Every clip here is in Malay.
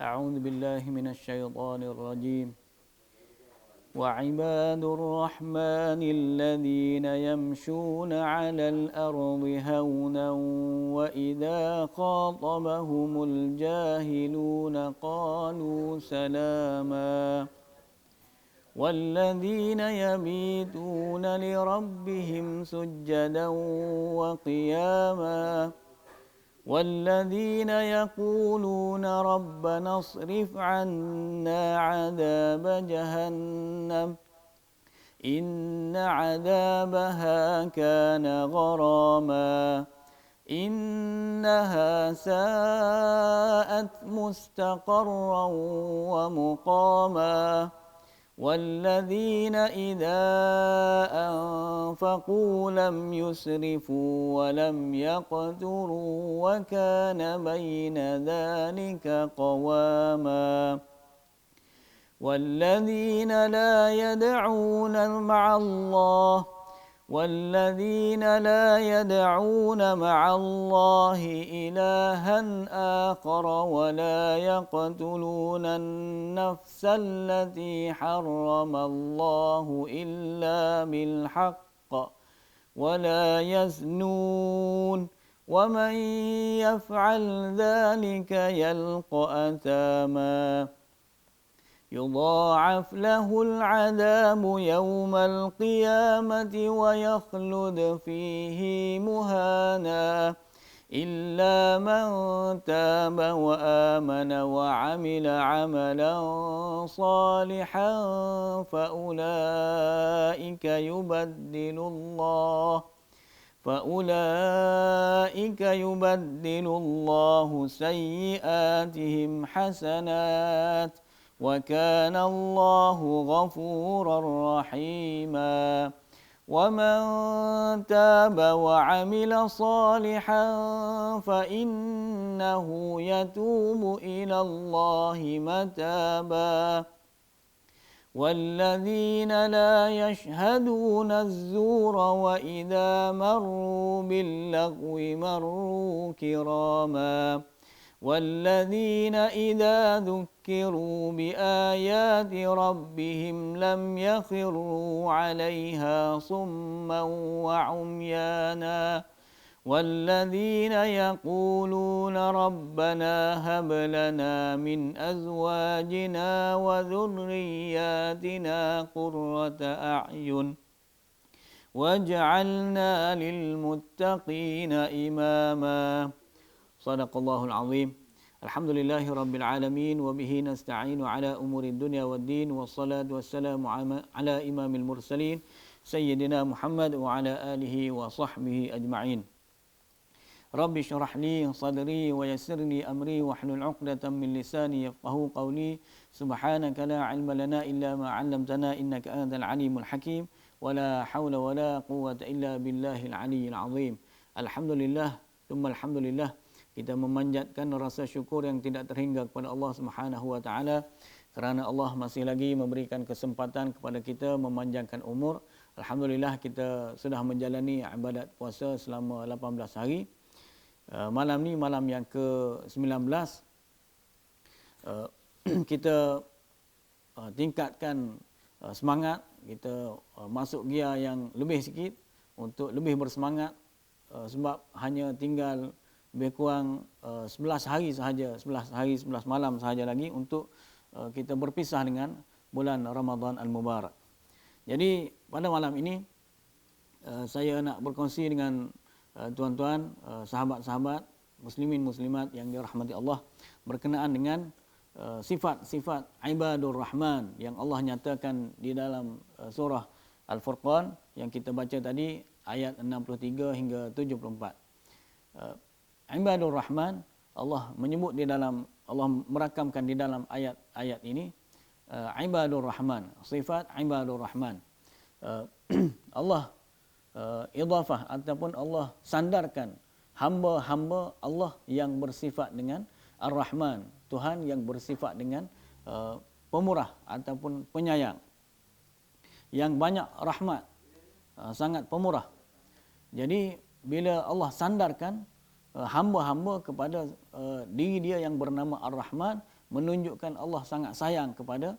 أعوذ بالله من الشيطان الرجيم وعباد الرحمن الذين يمشون على الأرض هونا وإذا خاطبهم الجاهلون قالوا سلاما والذين يبيتون لربهم سجدا وقياما والذين يقولون ربنا اصرف عنا عذاب جهنم إن عذابها كان غراما إنها ساءت مستقرا ومقاما والذين إذا أنفقوا لم يسرفوا ولم يقتروا وكان بين ذلك قواما والذين لا يدعون مع الله إلها آخر ولا يقتلون النفس التي حرم الله إلا بالحق ولا يزنون ومن يفعل ذلك يلقى أثاما يضاعف له العذاب يوم القيامة ويخلد فيه مهانا إلا من تاب وآمن وعمل عملا صالحا فأولئك يبدل الله سيئاتهم حسنات وكان الله غفورا رحيما ومن تاب وعمل صالحا فإنه يتوب إلى الله متابا والذين لا يشهدون الزور وإذا مروا باللغو مروا كراما والذين إذا ذكروا بآيات ربهم لم يخروا عليها صما وعميانا والذين يقولون ربنا هب لنا من أزواجنا وذرياتنا قرة أعين واجعلنا للمتقين إماما صدق الله العظيم الحمد لله رب العالمين وبه نستعين على أمور الدنيا والدين والصلاة والسلام على إمام المرسلين سيدنا محمد وعلى آله وصحبه أجمعين رب اشرح لي صدري ويسر لي أمري واحلل عقدة من لساني يفقهوا قولي سبحانك لا علم لنا إلا ما علمتنا إنك أنت العليم الحكيم ولا حول ولا قوة إلا بالله العلي العظيم الحمد لله ثم الحمد لله. Kita memanjatkan rasa syukur yang tidak terhingga kepada Allah Subhanahu wa taala kerana Allah masih lagi memberikan kesempatan kepada kita memanjangkan umur. Alhamdulillah kita sudah menjalani ibadat puasa selama 18 hari. Malam ni malam yang ke-19. Kita tingkatkan semangat, kita masuk gear yang lebih sikit untuk lebih bersemangat sebab hanya tinggal lebih kurang 11 hari sahaja, 11 hari 11 malam sahaja lagi untuk kita berpisah dengan bulan Ramadan Al-Mubarak. Jadi pada malam ini saya nak berkongsi dengan tuan-tuan, sahabat-sahabat, muslimin muslimat yang dirahmati Allah berkenaan dengan sifat-sifat ibadur rahman yang Allah nyatakan di dalam surah Al-Furqan yang kita baca tadi ayat 63 hingga 74. Ibadur Rahman, Allah menyebut di dalam, Allah merakamkan di dalam ayat-ayat ini Ibadur Rahman, sifat Ibadur Rahman. Allah idhafah ataupun Allah sandarkan hamba-hamba Allah yang bersifat dengan Ar-Rahman, Tuhan yang bersifat dengan pemurah ataupun penyayang, yang banyak rahmat, sangat pemurah. Jadi bila Allah sandarkan hamba-hamba kepada diri dia yang bernama Ar-Rahman, menunjukkan Allah sangat sayang kepada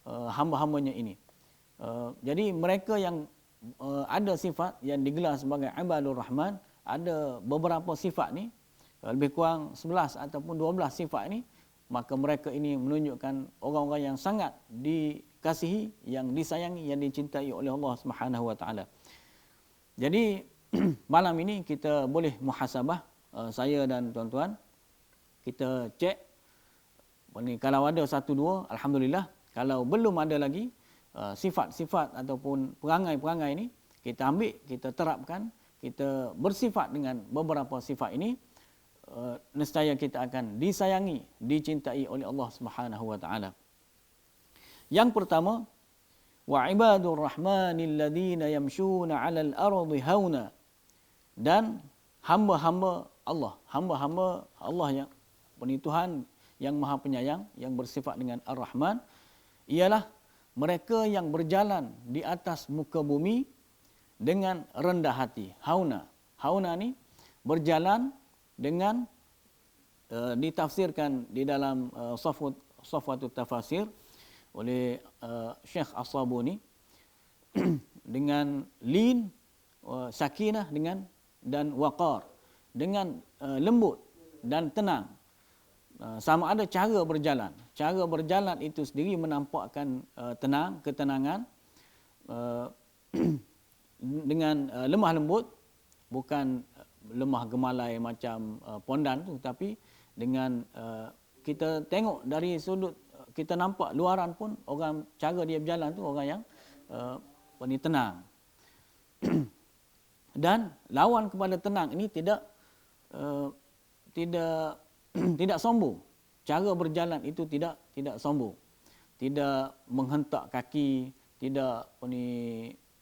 hamba-hambanya ini. Jadi mereka yang ada sifat yang digelar sebagai ibadur rahman, ada beberapa sifat ni, lebih kurang 11 ataupun 12 sifat ni, maka mereka ini menunjukkan orang-orang yang sangat dikasihi, yang disayangi, yang dicintai oleh Allah Subhanahu wa taala. Jadi malam ini kita boleh muhasabah, saya dan tuan-tuan, kita cek kalau ada satu dua, alhamdulillah. Kalau belum ada lagi sifat-sifat ataupun perangai-perangai ini, kita ambil, kita terapkan, kita bersifat dengan beberapa sifat ini, nescaya kita akan disayangi, dicintai oleh Allah Subhanahu wa taala. Yang pertama, wa ibadur rahmanil ladzina yamshuna 'alal ardi hauna. Dan hamba-hamba Allah yang Tuhan yang Maha Penyayang, yang bersifat dengan Ar-Rahman, ialah mereka yang berjalan di atas muka bumi dengan rendah hati. Hauna ni berjalan dengan ditafsirkan di dalam Safwatut Tafasir oleh Syekh As-Sabuni dengan lin, sakinah dan waqar, dengan lembut dan tenang. Sama ada cara berjalan. Cara berjalan itu sendiri menampakkan ketenangan, dengan lemah lembut, bukan lemah gemalai macam pondan tu, tapi dengan kita tengok dari sudut, kita nampak luaran pun orang, cara dia berjalan tu orang yang tenang. Dan lawan kepada tenang ini tidak sombong. Cara berjalan itu tidak sombong. Tidak menghentak kaki, tidak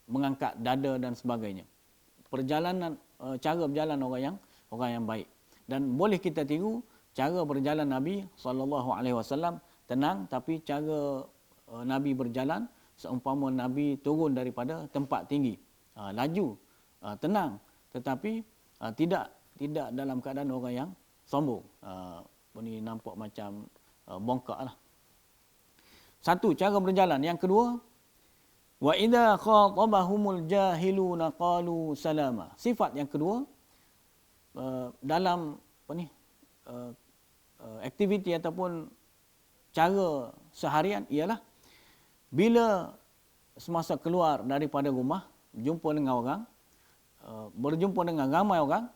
mengangkat dada dan sebagainya. Cara berjalan orang yang baik. Dan boleh kita tiru cara berjalan Nabi SAW, tenang, tapi cara Nabi berjalan seumpama Nabi turun daripada tempat tinggi, laju, tenang, tetapi tidak dalam keadaan orang yang sombong. Nampak macam bongkak lah. Satu, cara berjalan. Yang kedua, wa idza khatabahumul jahiluna qalu salama. Sifat yang kedua dalam aktiviti ataupun cara seharian ialah bila semasa keluar daripada rumah, jumpa dengan orang, berjumpa dengan ramai orang,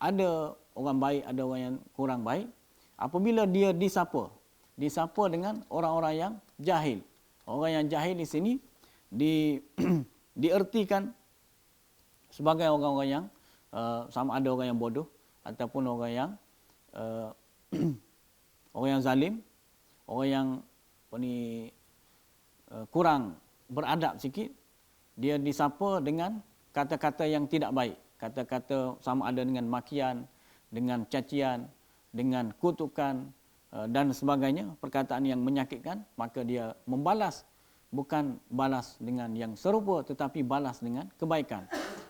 ada orang baik, ada orang yang kurang baik. Apabila dia disapa dengan orang-orang yang jahil. Orang yang jahil di sini diertikan sebagai orang-orang yang sama ada orang yang bodoh ataupun orang yang orang yang zalim, orang yang kurang beradab sikit. Dia disapa dengan kata-kata yang tidak baik, kata-kata sama ada dengan makian, dengan cacian, dengan kutukan dan sebagainya, perkataan yang menyakitkan, maka dia membalas, bukan balas dengan yang serupa tetapi balas dengan kebaikan.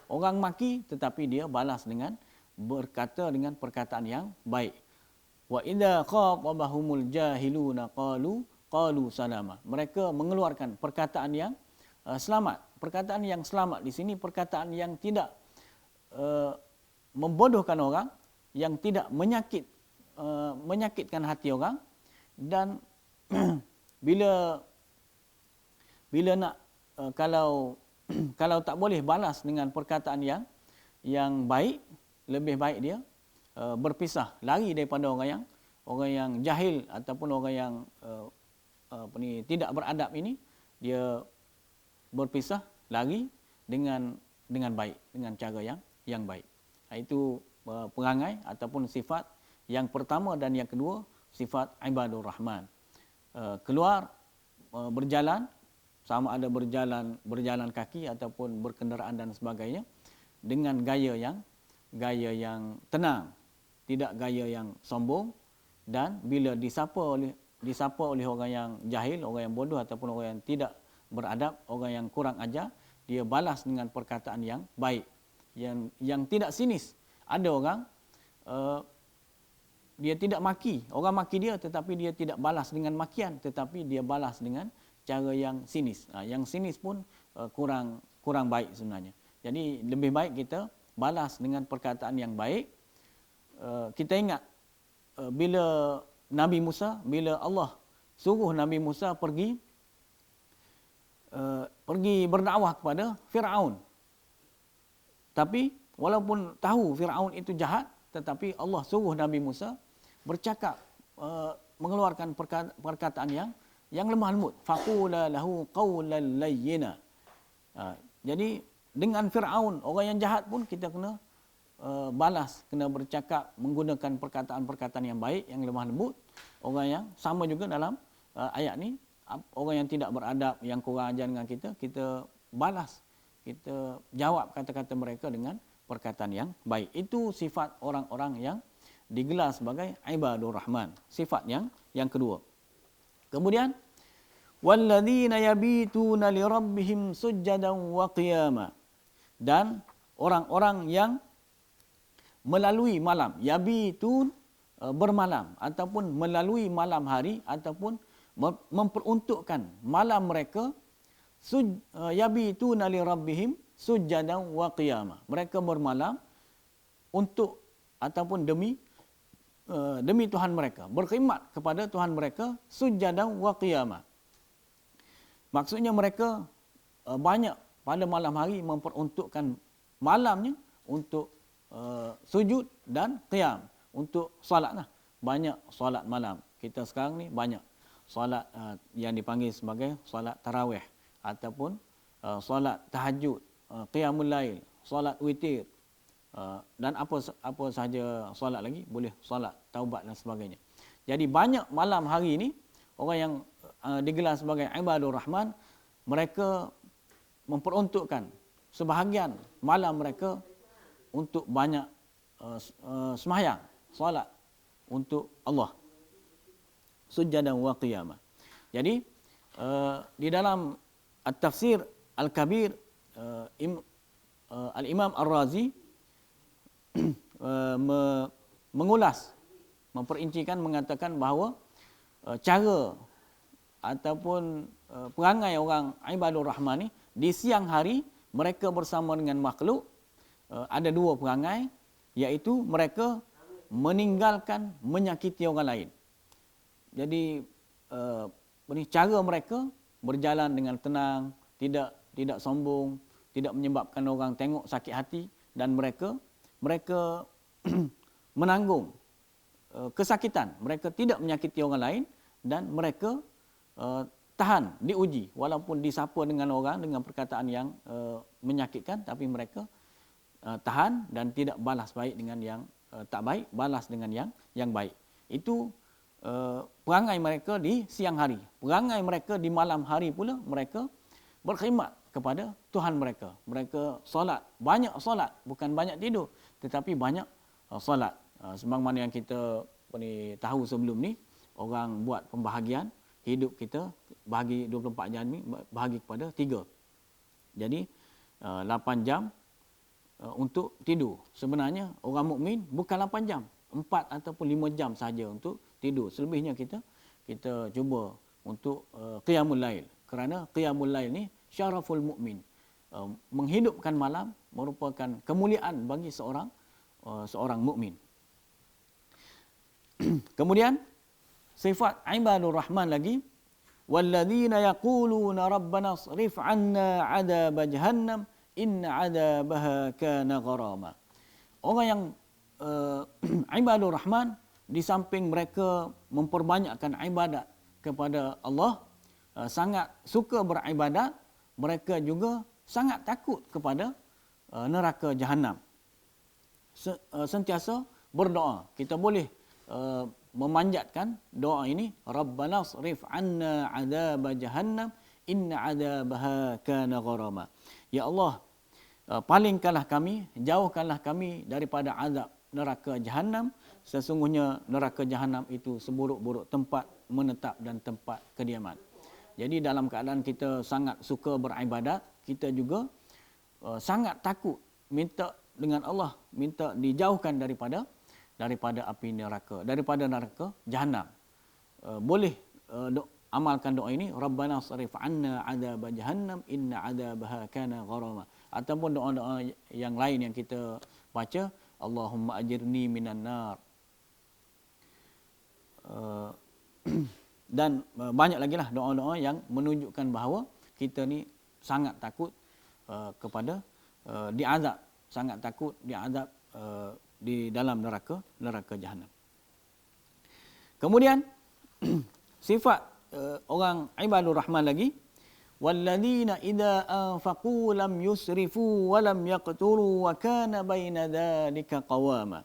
Orang maki tetapi dia balas dengan berkata dengan perkataan yang baik. Wa idza khatabahumul jahiluna qalu salama. Mereka mengeluarkan perkataan yang selamat. Perkataan yang selamat di sini perkataan yang tidak membodohkan orang, yang tidak menyakitkan hati orang. Dan bila nak kalau tak boleh balas dengan perkataan yang baik, lebih baik dia berpisah, lari daripada orang yang jahil ataupun orang yang tidak beradab ini. Dia berpisah, lari dengan baik, dengan cara yang baik. Itu perangai ataupun sifat yang pertama dan yang kedua, sifat ibadur rahman. Keluar berjalan, sama ada berjalan kaki ataupun berkenderaan dan sebagainya, dengan gaya yang tenang, tidak gaya yang sombong. Dan bila disapa oleh orang yang jahil, orang yang bodoh ataupun orang yang tidak beradab, orang yang kurang ajar, dia balas dengan perkataan yang baik, yang tidak sinis. Ada orang dia tidak maki. Orang maki dia tetapi dia tidak balas dengan makian, tetapi dia balas dengan cara yang sinis. Yang sinis pun kurang baik sebenarnya. Jadi lebih baik kita balas dengan perkataan yang baik. Kita ingat bila Nabi Musa, bila Allah suruh Nabi Musa pergi berdakwah kepada Firaun. Tapi walaupun tahu Firaun itu jahat, tetapi Allah suruh Nabi Musa bercakap, mengeluarkan perkataan yang lemah lembut. Faqula lahu qawlan layyina. Jadi dengan Firaun, orang yang jahat pun kita kena balas, kena bercakap menggunakan perkataan-perkataan yang baik, yang lemah lembut. Orang yang sama juga dalam ayat ni, orang yang tidak beradab, yang kurang ajar dengan kita balas, kita jawab kata-kata mereka dengan perkataan yang baik. Itu sifat orang-orang yang digelar sebagai ibadur rahman. Sifat yang kedua. Kemudian walladzina yabituna lirabbihim sujjadan wa qiyama. Dan orang-orang yang melalui malam, yabitun bermalam, ataupun melalui malam hari, ataupun memperuntukkan malam mereka, yabituna lirabbihim sujjadan wa qiyama. Mereka bermalam untuk ataupun demi Tuhan mereka, berkhidmat kepada Tuhan mereka, sujjadan wa qiyama. Maksudnya mereka banyak pada malam hari memperuntukkan malamnya untuk sujud dan qiyam, untuk solatlah. Banyak solat malam. Kita sekarang ni banyak solat yang dipanggil sebagai solat tarawih, ataupun solat tahajud, qiyamul lail, solat witir, dan apa sahaja solat lagi, boleh solat taubat dan sebagainya. Jadi banyak malam hari ini orang yang digelar sebagai ibadur rahman, mereka memperuntukkan sebahagian malam mereka untuk banyak sembahyang, solat untuk Allah, sujjadan wa qiyamah. Jadi di dalam At-Tafsir Al-Kabir, Al-Imam Ar-Razi mengulas, memperincikan, mengatakan bahawa cara ataupun perangai orang ibadur rahman ni, di siang hari mereka bersama dengan makhluk, ada dua perangai, iaitu mereka meninggalkan menyakiti orang lain. Jadi cara mereka berjalan dengan tenang, tidak sombong, tidak menyebabkan orang tengok sakit hati, dan mereka menanggung kesakitan. Mereka tidak menyakiti orang lain, dan mereka tahan, diuji, walaupun disapa dengan orang dengan perkataan yang menyakitkan, tapi mereka tahan dan tidak balas baik dengan yang tak baik, balas dengan yang baik. Itu perangai mereka di siang hari. Perangai mereka di malam hari pula, mereka berkhidmat kepada Tuhan mereka. Mereka solat, banyak solat, bukan banyak tidur, tetapi banyak solat. Sebagaimana yang kita tahu sebelum ni, orang buat pembahagian hidup kita, bahagi 24 jam ni bahagi kepada 3. Jadi 8 jam untuk tidur. Sebenarnya orang mukmin bukan 8 jam, 4 ataupun 5 jam saja untuk tidur. Selebihnya kita cuba untuk qiyamul lail. Kerana qiyamul lail ni syaraful mukmin. Menghidupkan malam merupakan kemuliaan bagi seorang mukmin. Kemudian sifat ibadur rahman lagi, walladzina yaquluna rabbana srif 'anna 'adzab jahannam inna 'adzabaha kana gharama. Orang yang ibadur rahman, di samping mereka memperbanyakkan ibadat kepada Allah, sangat suka beribadat, mereka juga sangat takut kepada neraka jahanam. Sentiasa berdoa. Kita boleh memanjatkan doa ini, Rabbana srif 'anna 'adzab jahannam inna 'adzabaha kana gharama. Ya Allah, palingkanlah kami, jauhkanlah kami daripada azab neraka jahanam. Sesungguhnya neraka jahanam itu seburuk-buruk tempat menetap dan tempat kediaman. Jadi dalam keadaan kita sangat suka beribadat, kita juga sangat takut, minta dengan Allah, minta dijauhkan daripada daripada api neraka, daripada neraka Jahannam. Boleh amalkan doa ini, Rabbana sarif anna adzab jahannam inna adzabaha kana gharama. Ataupun doa-doa yang lain yang kita baca, Allahumma ajirni minan nar. Dan banyak lagi lah doa-doa yang menunjukkan bahawa kita ni sangat takut kepada diazab, sangat takut diazab di dalam neraka Jahannam. Kemudian sifat orang ibadur rahman lagi, walladzina idza anfaqu lam yusrifu wa lam yaqturu wa kana baina dzalika qawama.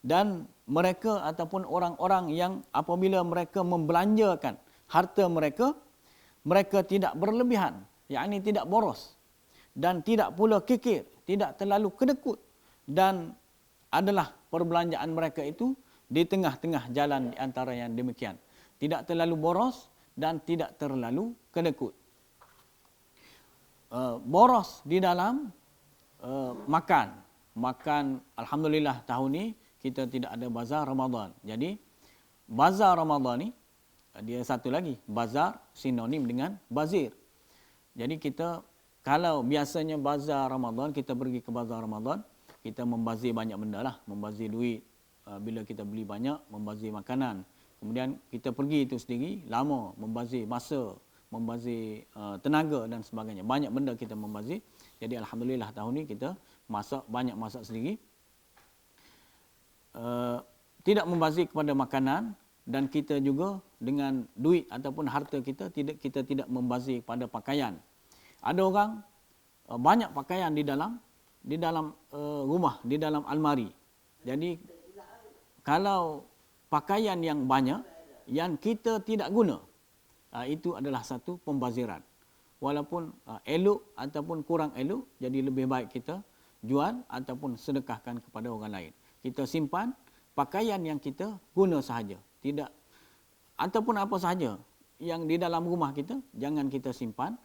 Dan mereka ataupun orang-orang yang apabila mereka membelanjakan harta mereka, mereka tidak berlebihan, yakni tidak boros, dan tidak pula kikir, tidak terlalu kedekut, dan adalah perbelanjaan mereka itu di tengah-tengah jalan di antara yang demikian. Tidak terlalu boros dan tidak terlalu kedekut. Boros di dalam makan, alhamdulillah tahun ni kita tidak ada bazar Ramadan. Jadi bazar Ramadan ni dia satu lagi, bazar sinonim dengan bazir. Jadi kita kalau biasanya bazar Ramadan, kita pergi ke bazar Ramadan, kita membazir banyak benda lah, membazir duit bila kita beli banyak, membazir makanan. Kemudian kita pergi itu sendiri lama, membazir masa, membazir tenaga dan sebagainya. Banyak benda kita membazir. Jadi alhamdulillah tahun ni kita banyak masak sendiri. Tidak membazir kepada makanan, dan kita juga dengan duit ataupun harta kita tidak membazir pada pakaian. Ada orang banyak pakaian di dalam rumah, di dalam almari. Jadi kalau pakaian yang banyak yang kita tidak guna, itu adalah satu pembaziran. Walaupun elok ataupun kurang elok, jadi lebih baik kita jual ataupun sedekahkan kepada orang lain. Kita simpan pakaian yang kita guna sahaja, tidak ataupun apa sahaja yang di dalam rumah kita, jangan kita simpan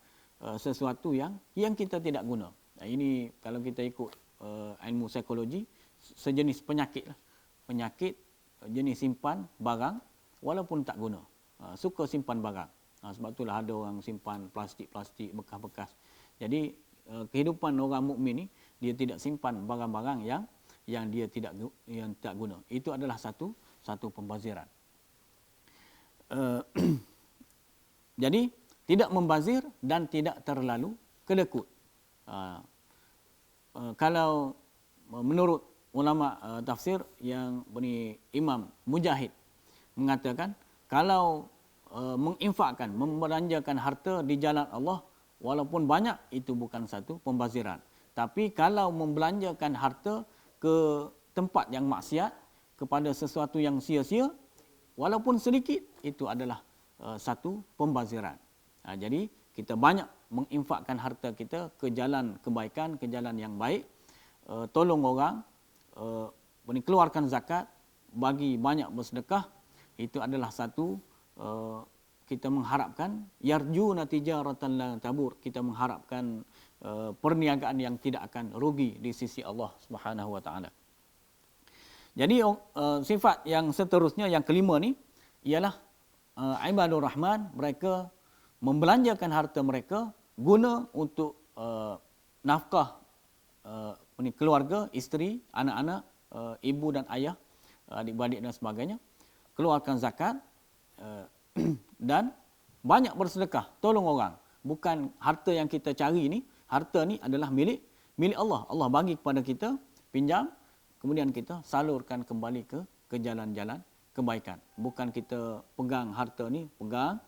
sesuatu yang kita tidak guna. Ini kalau kita ikut ilmu psikologi, sejenis penyakit lah. Penyakit jenis simpan barang walaupun tak guna. Suka simpan barang. Sebab itulah ada orang simpan plastik-plastik, bekas-bekas. Jadi kehidupan orang mukmin ni, dia tidak simpan barang-barang yang dia tidak guna. Itu adalah satu pembaziran. Jadi tidak membazir dan tidak terlalu kedekut. Kalau menurut ulama tafsir yang Imam Mujahid mengatakan, kalau menginfakkan, membelanjakan harta di jalan Allah walaupun banyak, itu bukan satu pembaziran. Tapi kalau membelanjakan harta ke tempat yang maksiat, kepada sesuatu yang sia-sia walaupun sedikit, itu adalah satu pembaziran. Jadi kita banyak menginfakkan harta kita ke jalan kebaikan, ke jalan yang baik, tolong orang, keluarkan zakat, bagi banyak bersedekah. Itu adalah satu kita mengharapkan yarjuna tijaratan la tabur, kita mengharapkan perniagaan yang tidak akan rugi di sisi Allah Subhanahu wa taala. Jadi sifat yang seterusnya, yang kelima ni, ialah ibadur rahman, mereka membelanjakan harta mereka guna untuk nafkah keluarga, isteri, anak-anak, ibu dan ayah, adik-beradik dan sebagainya, keluarkan zakat, dan banyak bersedekah, tolong orang. Bukan harta yang kita cari ni, harta ni adalah milik Allah. Allah bagi kepada kita, pinjam, kemudian kita salurkan kembali ke jalan-jalan kebaikan. Bukan kita pegang harta ni, pegang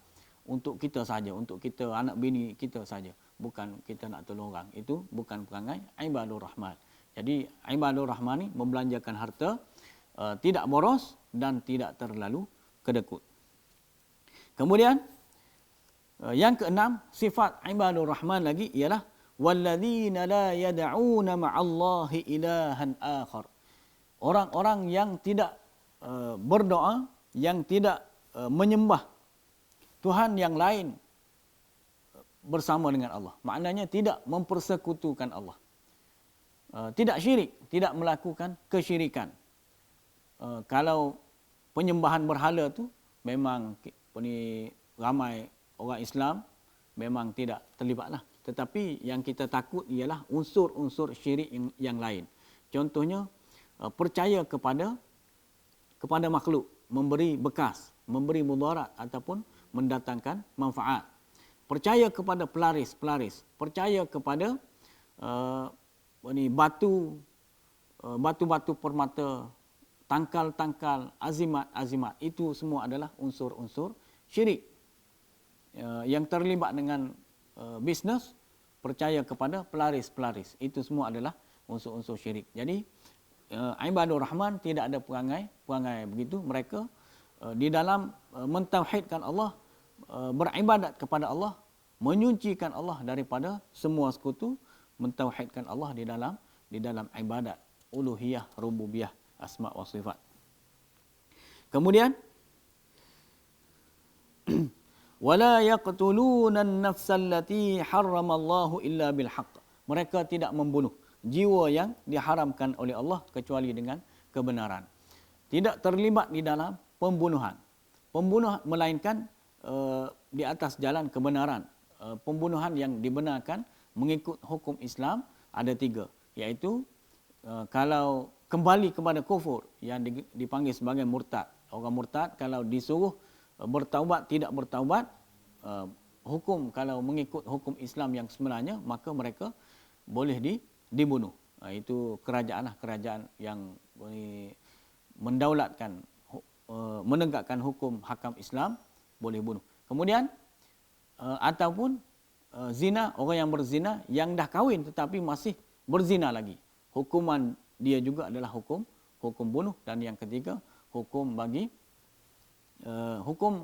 untuk kita saja, untuk kita anak bini kita saja. Bukan kita nak tolong orang. Itu bukan perangai ibadur rahman. Jadi ibadur rahman ni membelanjakan harta, tidak boros dan tidak terlalu kedekut. Kemudian yang keenam, sifat ibadur rahman lagi ialah walladzina la yad'una ma'allahi ilahan akhar. Orang-orang yang tidak berdoa, yang tidak menyembah Tuhan yang lain bersama dengan Allah. Maknanya tidak mempersekutukan Allah. Tidak syirik, tidak melakukan kesyirikan. kalau penyembahan berhala tu memang ramai orang Islam memang tidak terlibatlah. Tetapi yang kita takut ialah unsur-unsur syirik yang lain. Contohnya percaya kepada makhluk, memberi bekas, memberi mudarat ataupun mendatangkan manfaat. Percaya kepada pelaris, percaya kepada batu-batu permata, tangkal-tangkal, azimat-azimat. Itu semua adalah unsur-unsur syirik. Yang terlibat dengan bisnes, percaya kepada pelaris. Itu semua adalah unsur-unsur syirik. Jadi ibadur rahman tidak ada perangai begitu. Mereka di dalam mentauhidkan Allah, beribadat kepada Allah, menyucikan Allah daripada semua sekutu, mentauhidkan Allah di dalam ibadat uluhiyah, rububiyah, asma wa sifat. Kemudian wala yaqtuluna an-nafsa allati harramallahu illa bil haqq. Mereka tidak membunuh jiwa yang diharamkan oleh Allah kecuali dengan kebenaran. Tidak terlibat di dalam pembunuhan. Pembunuhan melainkan di atas jalan kebenaran. Pembunuhan yang dibenarkan mengikut hukum Islam ada 3, iaitu kalau kembali kepada kufur yang dipanggil sebagai murtad. Orang murtad kalau disuruh bertaubat tidak bertaubat, hukum kalau mengikut hukum Islam yang sebenarnya, maka mereka boleh dibunuh. Itu kerajaan yang mendaulatkan, menegakkan hukum hakam Islam, boleh bunuh. Kemudian ataupun zina, orang yang berzina yang dah kahwin tetapi masih berzina lagi, hukuman dia juga adalah hukum bunuh. Dan yang ketiga, hukum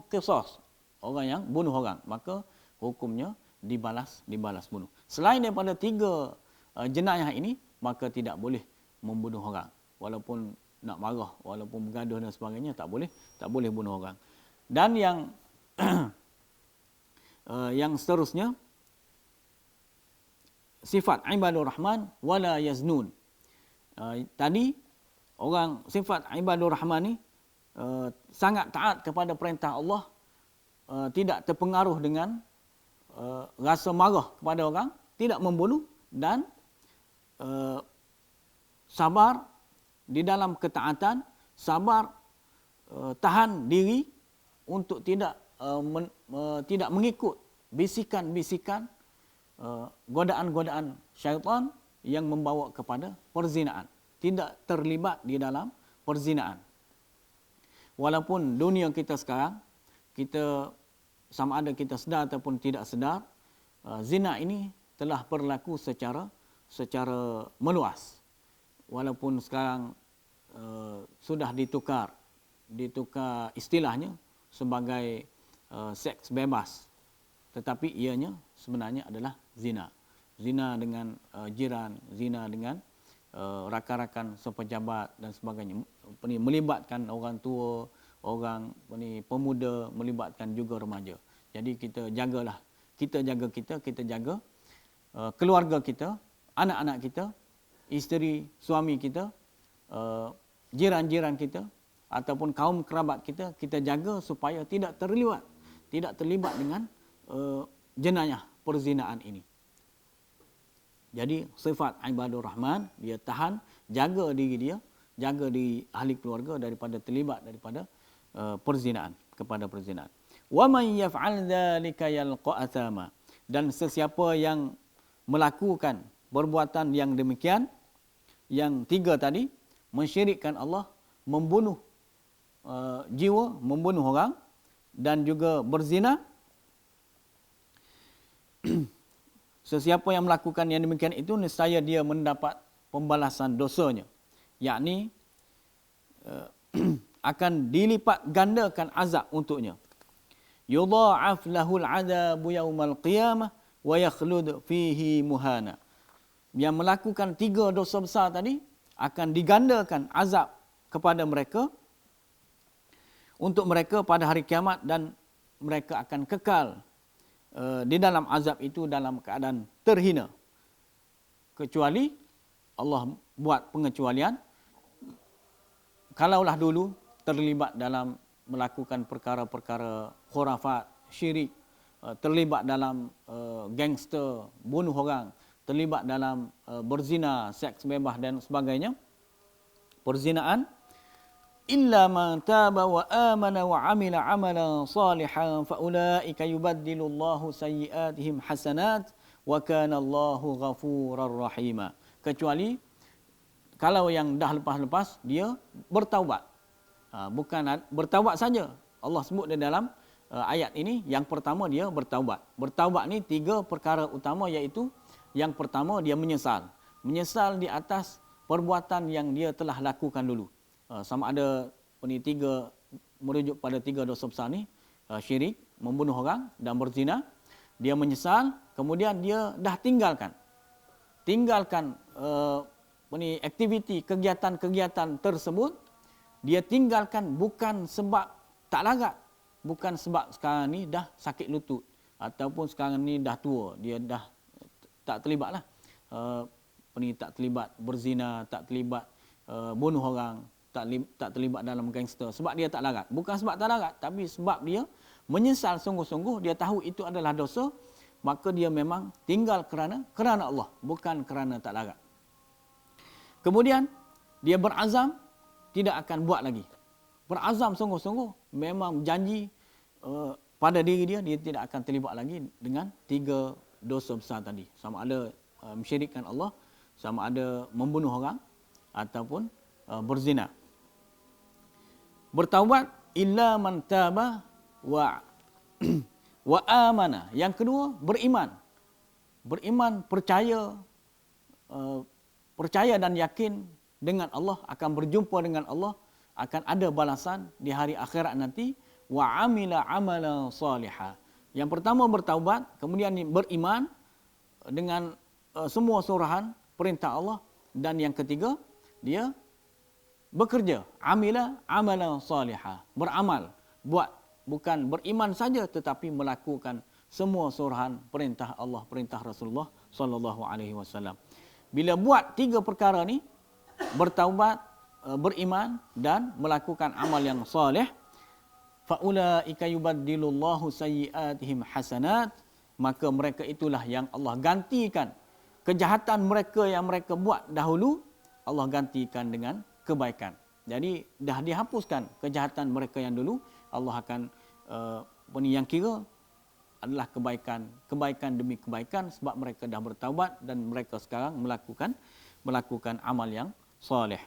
qisas, orang yang bunuh orang, maka hukumnya dibalas bunuh. Selain daripada 3 jenayah ini, maka tidak boleh membunuh orang. Walaupun nak marah, walaupun bergaduh dan sebagainya, tak boleh bunuh orang. Dan yang yang seterusnya, sifat ibadur rahman wala yaznun. Tadi orang sifat ibadur rahman ni sangat taat kepada perintah Allah, tidak terpengaruh dengan rasa marah kepada orang, tidak membunuh, dan sabar di dalam ketaatan, sabar tahan diri untuk tidak mengikut bisikan-bisikan, godaan-godaan syaitan yang membawa kepada perzinaan. Tidak terlibat di dalam perzinaan. Walaupun dunia kita sekarang, kita sama ada kita sedar ataupun tidak sedar, zina ini telah berlaku secara meluas. Walaupun sekarang sudah ditukar istilahnya sebagai seks bebas, tetapi ianya sebenarnya adalah zina. Zina dengan jiran, zina dengan rakan-rakan sepejabat dan sebagainya. Melibatkan orang tua, orang pemuda, melibatkan juga remaja. Jadi kita jagalah. Kita jaga keluarga kita, anak-anak kita, isteri, suami kita, jiran-jiran kita, ataupun kaum kerabat kita, kita jaga supaya tidak terlibat dengan jenayah perzinaan ini. Jadi sifat ibadur rahman, dia tahan, jaga diri dia, jaga diri ahli keluarga daripada terlibat daripada perzinaan, kepada perzinaan. Wa man yaf'al dzalika yalqa athama. Dan sesiapa yang melakukan perbuatan yang demikian, yang 3 tadi, mensyirikkan Allah, membunuh jiwa, membunuh orang, dan juga berzina, sesiapa yang melakukan yang demikian itu, nescaya dia mendapat pembalasan dosanya, yakni akan dilipat gandakan azab untuknya. Yudha'af lahul 'adzabu yaumal qiyamah wa yakhlud fihi muhana. Yang melakukan 3 dosa besar tadi akan digandakan azab kepada mereka, untuk mereka pada hari kiamat, dan mereka akan kekal di dalam azab itu dalam keadaan terhina. Kecuali Allah buat pengecualian, kalaulah dulu terlibat dalam melakukan perkara-perkara khurafat, syirik, terlibat dalam gangster, bunuh orang, terlibat dalam berzina, seks bebas dan sebagainya, perzinaan, illa man taba wa amana wa amila amalan salihan fa ulaika yubaddilullahu sayyi'atihim hasanat wa kana Allahu ghafurar rahima. Kecuali kalau yang dah lepas-lepas dia bertaubat. Bukan bertaubat saja. Allah sebut di dalam ayat ini, yang pertama dia bertaubat. Bertaubat ni 3 perkara utama, iaitu yang pertama dia menyesal. Menyesal di atas perbuatan yang dia telah lakukan dulu. Sama ada ini 3, merujuk pada 3 dosa besar ni, syirik, membunuh orang dan berzina. Dia menyesal, kemudian dia dah tinggalkan aktiviti, kegiatan-kegiatan tersebut. Dia tinggalkan bukan sebab tak larat, bukan sebab sekarang ni dah sakit lutut ataupun sekarang ni dah tua, dia dah tak terlibatlah, tak terlibat berzina, tak terlibat bunuh orang, tak terlibat dalam gangster sebab dia tak larat. Bukan sebab tak larat, tapi sebab dia menyesal sungguh-sungguh, dia tahu itu adalah dosa, maka dia memang tinggal kerana Allah, bukan kerana tak larat. Kemudian dia berazam tidak akan buat lagi. Berazam sungguh-sungguh, memang janji pada diri dia tidak akan terlibat lagi dengan 3 dosa besar tadi. Sama ada mensyirikkan Allah, sama ada membunuh orang ataupun berzina. Bertaubat illa man taba wa amana. Yang kedua, beriman. Beriman, percaya dan yakin dengan Allah, akan berjumpa dengan Allah, akan ada balasan di hari akhirat nanti. Wa amila amalan salihah. Yang pertama bertaubat, kemudian beriman dengan semua surahan perintah Allah, dan yang ketiga dia bekerja, amila amalan salihah, beramal, buat, bukan beriman saja tetapi melakukan semua surahan perintah Allah, perintah Rasulullah sallallahu alaihi wasallam. Bila buat 3 perkara ni, bertaubat, beriman dan melakukan amal yang soleh, fa ulaika yubaddilullahu sayyi'atihim hasanat, maka mereka itulah yang Allah gantikan kejahatan mereka yang mereka buat dahulu, Allah gantikan dengan kebaikan. Jadi dah dihapuskan kejahatan mereka yang dulu, Allah akan yang kira adalah kebaikan demi kebaikan, sebab mereka dah bertaubat dan mereka sekarang melakukan amal yang soleh.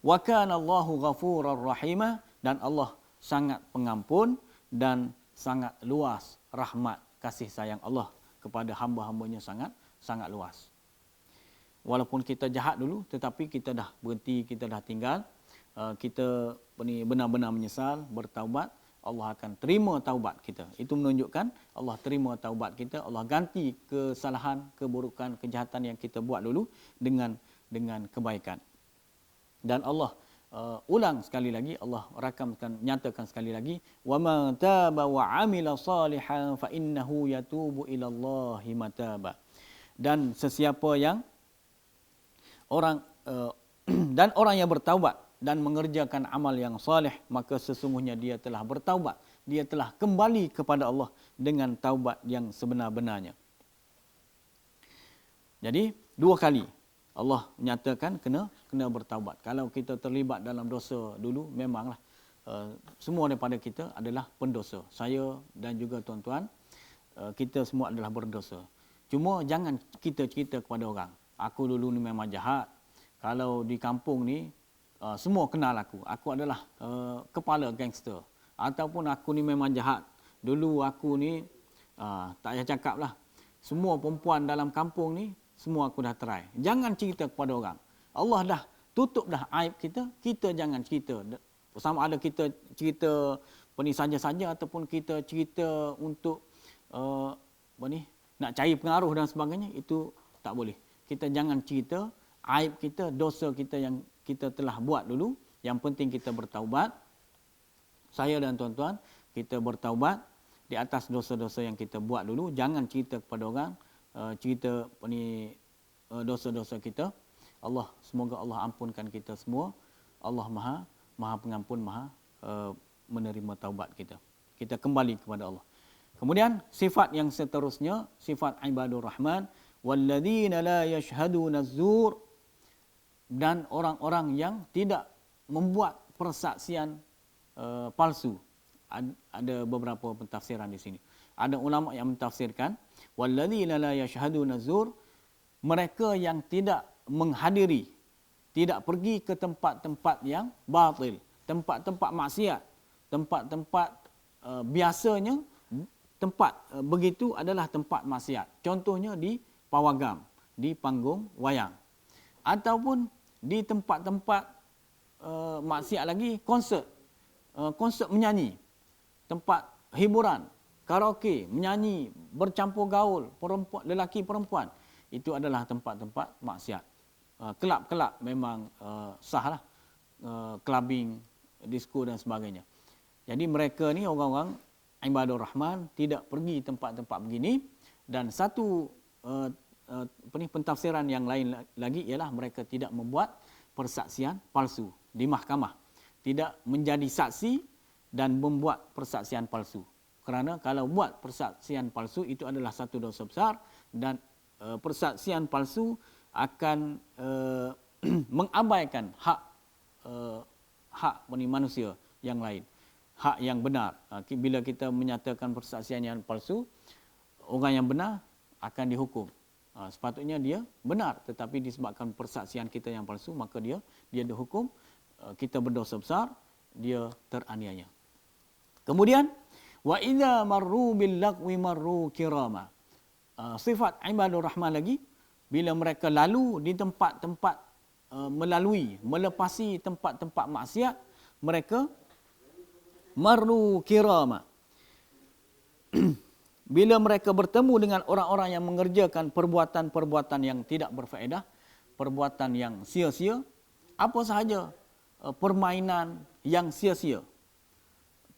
Wa kana Allahu ghafurar rahima, dan Allah sangat pengampun dan sangat luas rahmat kasih sayang Allah kepada hamba-hambanya, sangat luas. Walaupun kita jahat dulu, tetapi kita dah berhenti, kita dah tinggal, kita benar-benar menyesal, bertaubat, Allah akan terima taubat kita. Itu menunjukkan Allah terima taubat kita, Allah ganti kesalahan, keburukan, kejahatan yang kita buat dulu dengan kebaikan. Dan Allah ulang sekali lagi, Allah nyatakan sekali lagi, wa man taba wa amila salihan fa innahu yatubu ila Allahi mataba. Dan sesiapa yang orang yang bertaubat dan mengerjakan amal yang saleh, maka sesungguhnya dia telah bertaubat, dia telah kembali kepada Allah dengan taubat yang sebenar-benarnya. Jadi 2 kali Allah menyatakan kena bertaubat. Kalau kita terlibat dalam dosa dulu, memanglah semua daripada kita adalah pendosa. Saya dan juga tuan-tuan, kita semua adalah berdosa. Cuma jangan kita cerita kepada orang, aku dulu ni memang jahat. Kalau di kampung ni semua kenal aku adalah kepala gangster, ataupun aku ni memang jahat. Dulu aku ni tak payah cakap lah, semua perempuan dalam kampung ni semua aku dah try. Jangan cerita kepada orang. Allah dah tutup dah aib kita, kita jangan cerita. Sama ada kita cerita saja-saja ataupun kita cerita untuk nak cari pengaruh dan sebagainya, itu tak boleh. Kita jangan cerita aib kita, dosa kita yang kita telah buat dulu. Yang penting kita bertaubat. Saya dan tuan-tuan, kita bertaubat di atas dosa-dosa yang kita buat dulu. Jangan cerita kepada orang, cerita dosa-dosa kita. Semoga Allah ampunkan kita semua. Allah Maha Pengampun, Maha menerima taubat kita. Kita kembali kepada Allah. Kemudian sifat yang seterusnya, sifat ibadur rahman, walladzina la yashhaduna az-zur, dan orang-orang yang tidak membuat persaksian palsu. Ada beberapa pentafsiran di sini. Ada ulama yang mentafsirkan walladzina la yashhaduna az-zur, mereka yang tidak menghadiri, tidak pergi ke tempat-tempat yang batil, tempat-tempat maksiat, tempat-tempat biasanya tempat begitu adalah tempat maksiat. Contohnya di pawagam, di panggung wayang, ataupun di tempat-tempat maksiat lagi, konsert menyanyi, tempat hiburan, karaoke, menyanyi, bercampur gaul, perempuan, lelaki perempuan. Itu adalah tempat-tempat maksiat. Kelab-kelab memang sahlah, clubbing, disco dan sebagainya. Jadi mereka ni orang-orang ibadur rahman tidak pergi tempat-tempat begini. Dan satu pentafsiran yang lain lagi ialah mereka tidak membuat persaksian palsu di mahkamah, tidak menjadi saksi dan membuat persaksian palsu. Kerana kalau buat persaksian palsu itu adalah satu dosa besar, dan persaksian palsu akan mengabaikan hak manusia yang lain, hak yang benar. Bila kita menyatakan persaksian yang palsu, orang yang benar akan dihukum. Sepatutnya dia benar, tetapi disebabkan persaksian kita yang palsu, maka dia dihukum. Kita berdosa besar, dia teraniaya. Kemudian wa idza marru bil lagwi marru kirama. Sifat ibadur rahman lagi, bila mereka lalu di tempat-tempat melepasi tempat-tempat maksiat, mereka marru kirama. Bila mereka bertemu dengan orang-orang yang mengerjakan perbuatan-perbuatan yang tidak berfaedah, perbuatan yang sia-sia, apa sahaja permainan yang sia-sia,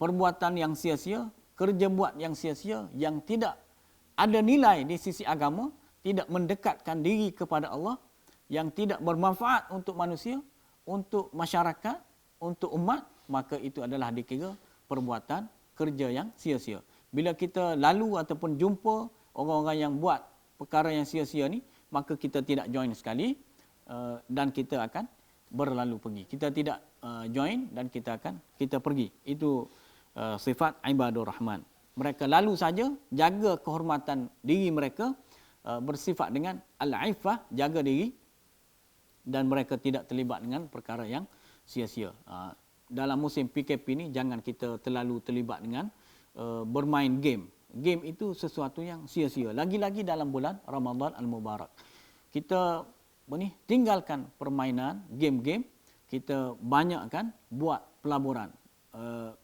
perbuatan yang sia-sia, kerja buat yang sia-sia, yang tidak ada nilai di sisi agama, tidak mendekatkan diri kepada Allah, yang tidak bermanfaat untuk manusia, untuk masyarakat, untuk umat, maka itu adalah dikira perbuatan kerja yang sia-sia. Bila kita lalu ataupun jumpa orang-orang yang buat perkara yang sia-sia ni, maka kita tidak join sekali, dan kita akan berlalu pergi. Kita tidak join dan kita pergi. Itu sifat ibadur rahman. Mereka lalu saja, jaga kehormatan diri mereka, bersifat dengan al-iffah, jaga diri, dan mereka tidak terlibat dengan perkara yang sia-sia. Dalam musim PKP ni jangan kita terlalu terlibat dengan bermain game. Game itu sesuatu yang sia-sia. Lagi-lagi dalam bulan Ramadan Al-Mubarak. Kita tinggalkan permainan game-game. Kita banyakkan buat pelaburan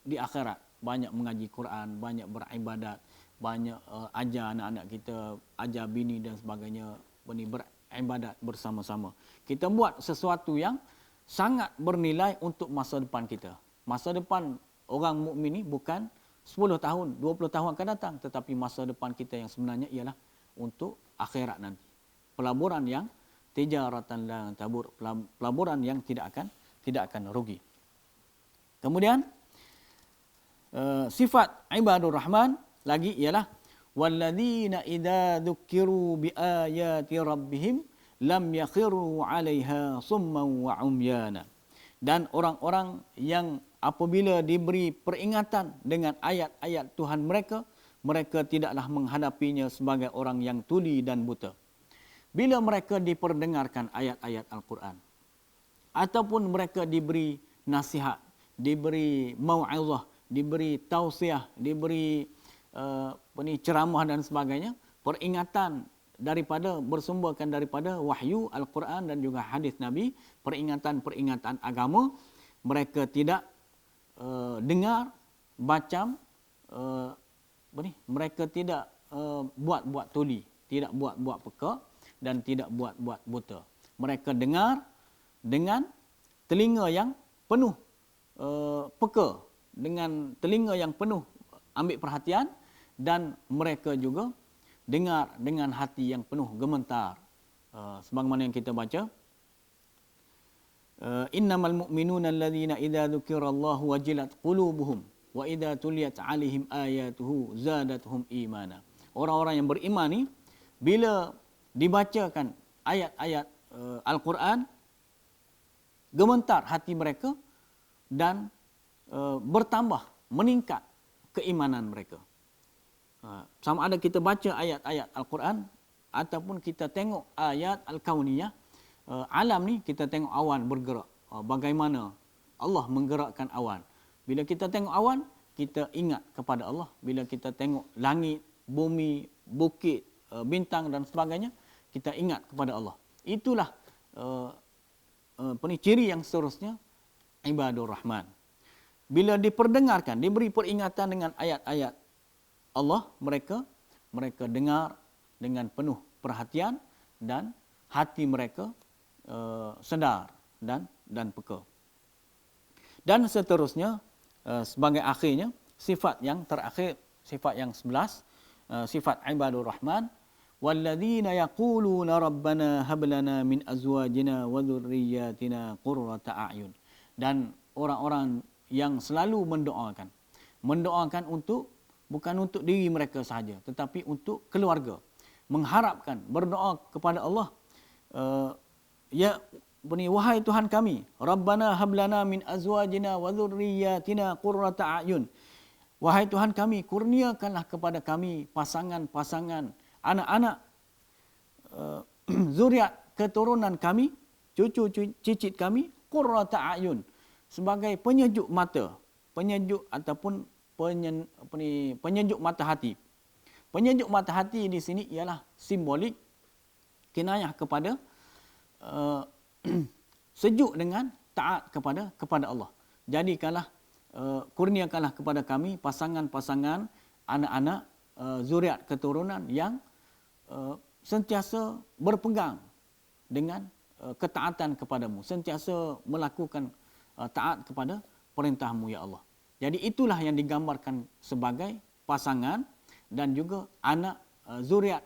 di akhirat. Banyak mengaji Quran, banyak beribadat, banyak ajar anak-anak kita, ajar bini dan sebagainya, beribadat bersama-sama. Kita buat sesuatu yang sangat bernilai untuk masa depan kita. Masa depan orang mukmin ni bukan 10 tahun, 20 tahun akan datang, tetapi masa depan kita yang sebenarnya ialah untuk akhirat nanti. Pelaburan yang tijaratan la tabur, pelaburan yang tidak akan rugi. Kemudian sifat ibadur rahman lagi ialah walladzina idza dzukiru biayati rabbihim lam yakhiru 'alaiha summan wa umyana. Dan orang-orang yang apabila diberi peringatan dengan ayat-ayat Tuhan mereka, mereka tidaklah menghadapinya sebagai orang yang tuli dan buta. Bila mereka diperdengarkan ayat-ayat Al-Quran, ataupun mereka diberi nasihat, diberi mau'izah, diberi tausiah, diberi ceramah dan sebagainya, peringatan bersumberkan daripada wahyu Al-Quran dan juga hadis Nabi, peringatan-peringatan agama, mereka tidak dengar, baca, mereka tidak buat-buat tuli, tidak buat-buat peka dan tidak buat-buat buta. Mereka dengar dengan telinga yang penuh peka, dengan telinga yang penuh ambil perhatian, dan mereka juga dengar dengan hati yang penuh gemetar. Sebagaimana yang kita baca, innamal mu'minuna alladzina idza dzukirallahu wajilat qulubuhum wa idza tuliyat 'alaihim ayatuhu zadatuhum imana. Orang-orang yang beriman ni bila dibacakan ayat-ayat Al-Quran, gemetar hati mereka dan bertambah, meningkat keimanan mereka. Sama ada kita baca ayat-ayat Al-Quran ataupun kita tengok ayat Al-Kauniyah, alam ni kita tengok awan bergerak. Bagaimana Allah menggerakkan awan. Bila kita tengok awan, kita ingat kepada Allah. Bila kita tengok langit, bumi, bukit, bintang dan sebagainya, kita ingat kepada Allah. Itulah ciri yang seterusnya ibadur Rahman. Bila diperdengarkan, diberi peringatan dengan ayat-ayat Allah, mereka dengar dengan penuh perhatian dan hati mereka sedar dan peka. Dan seterusnya sebagai akhirnya sifat yang terakhir, sifat yang 11, sifat ibadur Rahman, walladzina yaquluna rabbana hab lana min azwajina wa dhurriyyatina qurrata a'yun. Dan orang-orang yang selalu mendoakan untuk bukan untuk diri mereka sahaja, tetapi untuk keluarga, mengharapkan, berdoa kepada Allah, wahai Tuhan kami, rabbana hab lana min azwajina wa dhurriyyatina qurrata a'yun. Wahai Tuhan kami, kurniakanlah kepada kami pasangan-pasangan, anak-anak, zuriat keturunan kami, cucu cicit kami, qurrata a'yun, sebagai penyejuk mata, penyejuk ataupun penyejuk mata hati. Penyejuk mata hati di sini ialah simbolik kinayah kepada sejuk dengan taat kepada Allah. Jadikanlah kurniakanlah kepada kami pasangan-pasangan, anak-anak, zuriat keturunan yang sentiasa berpegang dengan ketaatan kepadamu, sentiasa melakukan taat kepada perintahmu ya Allah. Jadi itulah yang digambarkan sebagai pasangan dan juga anak, zuriat,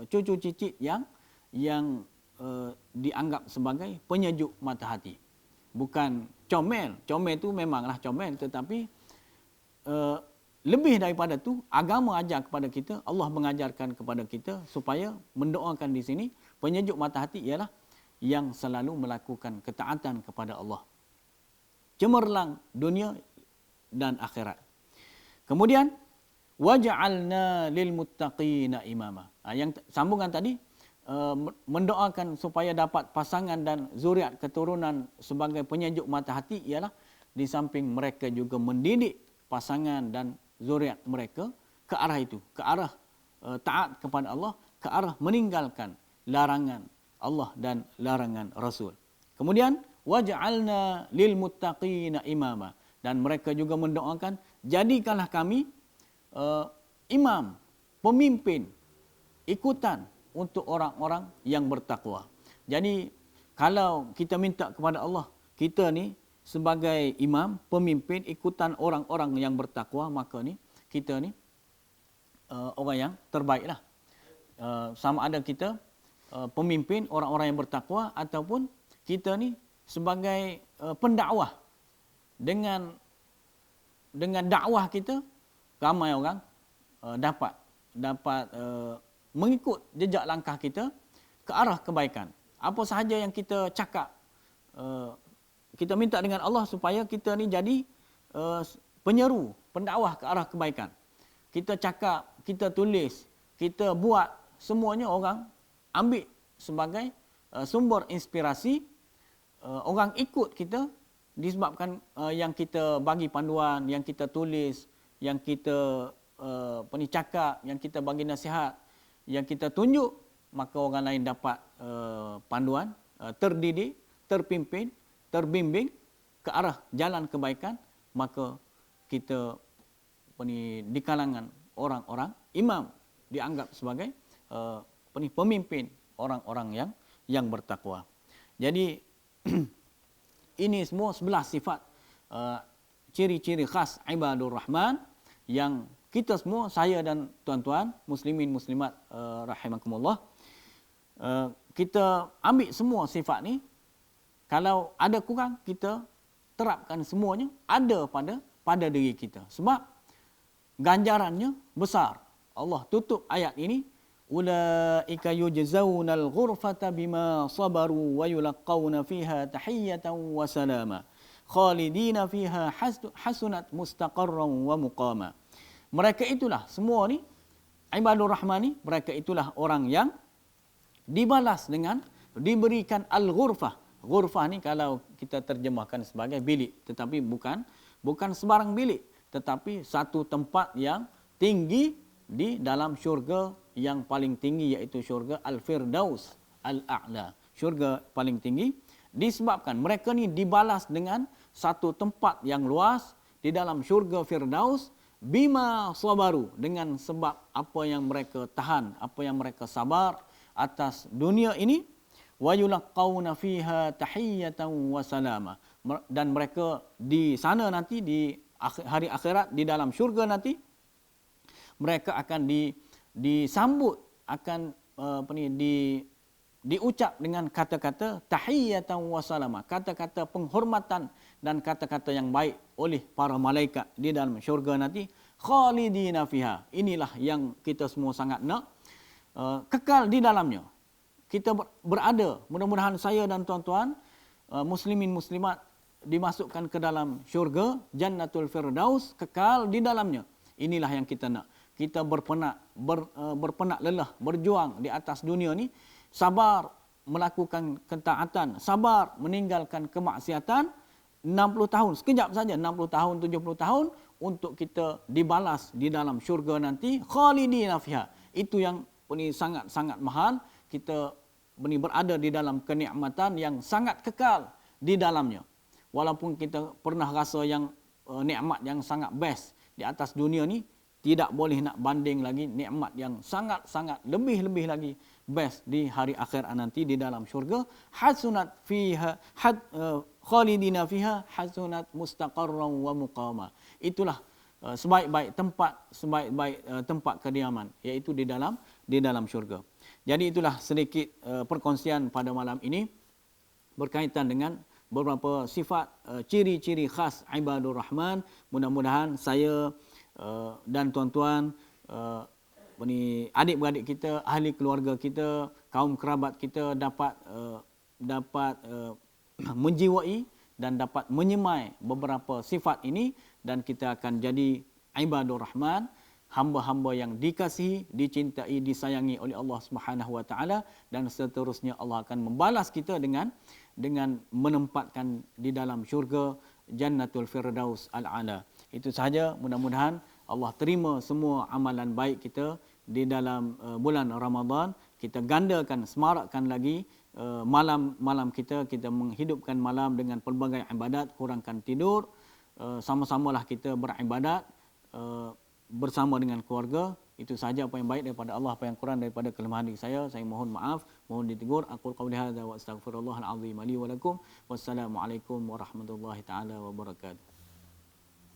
cucu cicit yang dianggap sebagai penyejuk mata hati. Bukan comel. Comel itu memanglah comel, tetapi lebih daripada itu, agama ajar kepada kita, Allah mengajarkan kepada kita supaya mendoakan di sini penyejuk mata hati ialah yang selalu melakukan ketaatan kepada Allah, cemerlang dunia dan akhirat. Kemudian waja'alna lil muttaqina imama. Yang sambungan tadi mendoakan supaya dapat pasangan dan zuriat keturunan sebagai penyejuk mata hati ialah di samping mereka juga mendidik pasangan dan zuriat mereka ke arah itu, ke arah taat kepada Allah, ke arah meninggalkan larangan Allah dan larangan Rasul. Kemudian waj'alna lil muttaqina imama, dan mereka juga mendoakan jadikanlah kami imam, pemimpin, ikutan untuk orang-orang yang bertakwa. Jadi kalau kita minta kepada Allah, kita ni sebagai imam, pemimpin, ikutan orang-orang yang bertakwa, maka ni kita ni orang yang terbaiklah. Sama ada kita pemimpin orang-orang yang bertakwa ataupun kita ni sebagai pendakwah. Dengan dakwah kita, ramai orang dapat mengikut jejak langkah kita ke arah kebaikan. Apa sahaja yang kita cakap, kita minta dengan Allah supaya kita ni jadi penyeru, pendakwah ke arah kebaikan. Kita cakap, kita tulis, kita buat, semuanya orang ambil sebagai sumber inspirasi. Orang ikut kita disebabkan yang kita bagi panduan, yang kita tulis, yang kita cakap, yang kita bagi nasihat, yang kita tunjuk, maka orang lain dapat panduan, terdidik, terpimpin, terbimbing ke arah jalan kebaikan, maka kita di kalangan orang-orang imam dianggap sebagai pemimpin orang-orang yang bertakwa. Jadi ini semua 11 sifat ciri-ciri khas ibadur Rahman yang kita semua, saya dan tuan-tuan muslimin muslimat rahimakumullah, kita ambil semua sifat ni Kalau ada kurang, kita terapkan semuanya ada pada diri kita. Sebab ganjarannya besar. Allah tutup ayat ini, ulaika yujzaunal ghurfata bima sabaru wa yulaqauna fiha tahiyyatan wa salama khalidina fiha hasunat mustaqarran wa muqama. Mereka itulah semua ni ibadur rahman ni, mereka itulah orang yang dibalas dengan diberikan al-ghurfah. Ghurfah ni kalau kita terjemahkan sebagai bilik, tetapi bukan sebarang bilik, tetapi satu tempat yang tinggi di dalam syurga yang paling tinggi, iaitu syurga Al-Firdaus Al-A'la. Syurga paling tinggi, disebabkan mereka ni dibalas dengan satu tempat yang luas di dalam syurga Firdaus, bima sabaru, dengan sebab apa yang mereka tahan, apa yang mereka sabar atas dunia ini, wa yulaqauna fiha tahiyyatan wa salama, dan mereka di sana nanti di hari akhirat, di dalam syurga nanti, mereka akan disambut, akan diucap dengan kata-kata tahiyyatan wa salama, kata-kata penghormatan dan kata-kata yang baik oleh para malaikat di dalam syurga nanti, khalidina fiha. Inilah yang kita semua sangat nak, kekal di dalamnya. Kita berada, mudah-mudahan saya dan tuan-tuan muslimin muslimat dimasukkan ke dalam syurga Jannatul Firdaus, kekal di dalamnya. Inilah yang kita nak. Kita berpenat lelah, berjuang di atas dunia ni, sabar melakukan ketaatan, sabar meninggalkan kemaksiatan 60 tahun, sekejap saja 60 tahun, 70 tahun, untuk kita dibalas di dalam syurga nanti, khalidina fiha. Itu yang sangat-sangat mahal, kita berada di dalam kenikmatan yang sangat kekal di dalamnya. Walaupun kita pernah rasa yang nikmat yang sangat best di atas dunia ni, tidak boleh nak banding lagi nikmat yang sangat-sangat lebih-lebih lagi best di hari akhirat nanti di dalam syurga. Hasunat fiha khalidina fiha hasunat mustaqarran wa muqama. Itulah sebaik-baik tempat kediaman, iaitu di dalam syurga. Jadi itulah sedikit perkongsian pada malam ini berkaitan dengan beberapa sifat, ciri-ciri khas ibadur rahman. Mudah-mudahan saya dan tuan-tuan, adik-beradik kita, ahli keluarga kita, kaum kerabat kita dapat menjiwai dan dapat menyemai beberapa sifat ini, dan kita akan jadi ibadur rahman, hamba-hamba yang dikasihi, dicintai, disayangi oleh Allah Subhanahu wa taala, dan seterusnya Allah akan membalas kita dengan menempatkan di dalam syurga Jannatul Firdaus Al-A'la. Itu sahaja, mudah-mudahan Allah terima semua amalan baik kita di dalam bulan Ramadan. Kita gandakan, semarakkan lagi malam-malam kita menghidupkan malam dengan pelbagai ibadat, kurangkan tidur, sama-samalah kita beribadat bersama dengan keluarga. Itu sahaja apa yang baik daripada Allah, apa yang kurang daripada kelemahan diri saya mohon maaf, mohon ditegur. Aqul qauli hadza wa astaghfirullahal azim li wa lakum. Wassalamualaikum warahmatullahi taala wabarakatuh.